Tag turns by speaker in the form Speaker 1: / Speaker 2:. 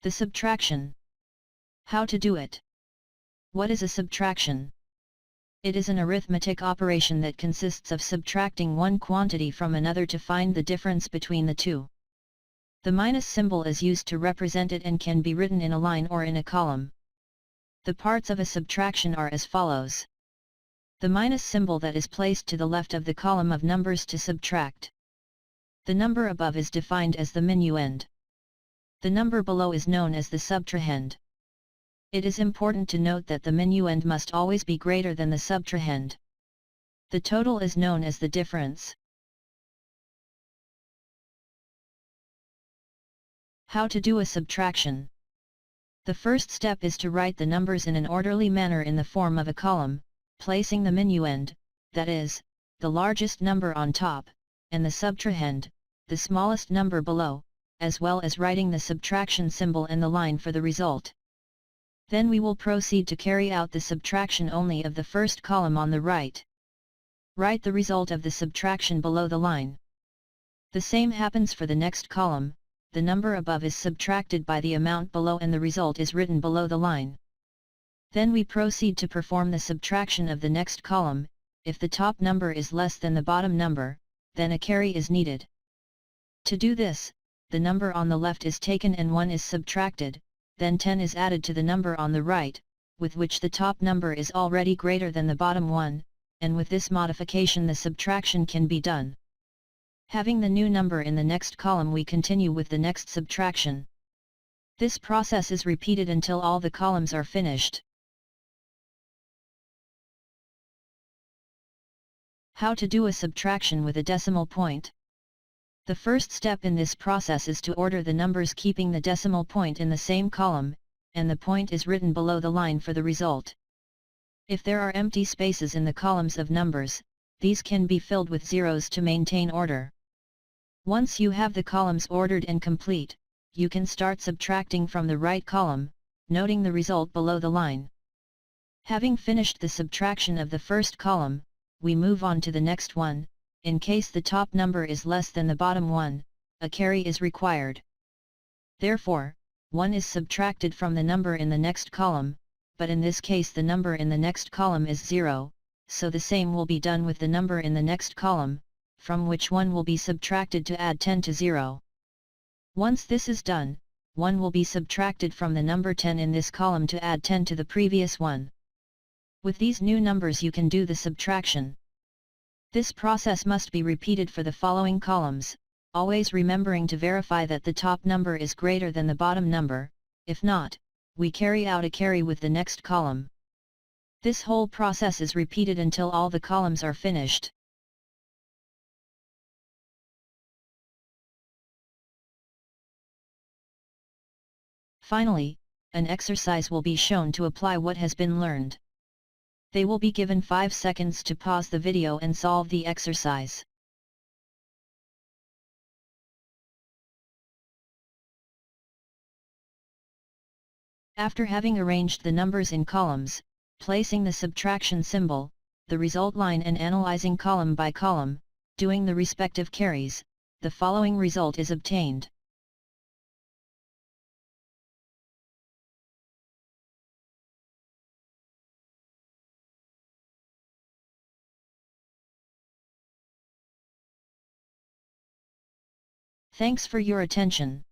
Speaker 1: The subtraction. How to do it? What is a subtraction? It is an arithmetic operation that consists of subtracting one quantity from another to find the difference between the two. The minus symbol is used to represent it and can be written in a line or in a column. The parts of a subtraction are as follows. The minus symbol that is placed to the left of the column of numbers to subtract. The number above is defined as the minuend. The number below is known as the subtrahend. It is important to note that the minuend must always be greater than the subtrahend. The total is known as the difference. How to do a subtraction? The first step is to write the numbers in an orderly manner in the form of a column, placing the minuend, that is, the largest number on top, and the subtrahend, the smallest number below, as well as writing the subtraction symbol and the line for the result. Then we will proceed to carry out the subtraction only of the first column on the right. Write the result of the subtraction below the line. The same happens for the next column, the number above is subtracted by the amount below and the result is written below the line. Then we proceed to perform the subtraction of the next column. If the top number is less than the bottom number, then a carry is needed. To do this, the number on the left is taken and 1 is subtracted, then 10 is added to the number on the right, with which the top number is already greater than the bottom one, and with this modification the subtraction can be done. Having the new number in the next column, we continue with the next subtraction. This process is repeated until all the columns are finished. How to do a subtraction with a decimal point? The first step in this process is to order the numbers keeping the decimal point in the same column, and the point is written below the line for the result. If there are empty spaces in the columns of numbers, these can be filled with zeros to maintain order. Once you have the columns ordered and complete, you can start subtracting from the right column, noting the result below the line. Having finished the subtraction of the first column, we move on to the next one. In case the top number is less than the bottom one, a carry is required. Therefore, 1 is subtracted from the number in the next column, but in this case the number in the next column is 0, so the same will be done with the number in the next column, from which 1 will be subtracted to add 10 to 0. Once this is done, 1 will be subtracted from the number 10 in this column to add 10 to the previous one. With these new numbers you can do the subtraction. This process must be repeated for the following columns, always remembering to verify that the top number is greater than the bottom number. If not, we carry out a carry with the next column. This whole process is repeated until all the columns are finished. Finally, an exercise will be shown to apply what has been learned. They will be given 5 seconds to pause the video and solve the exercise. After having arranged the numbers in columns, placing the subtraction symbol, the result line and analyzing column by column, doing the respective carries, the following result is obtained. Thanks for your attention.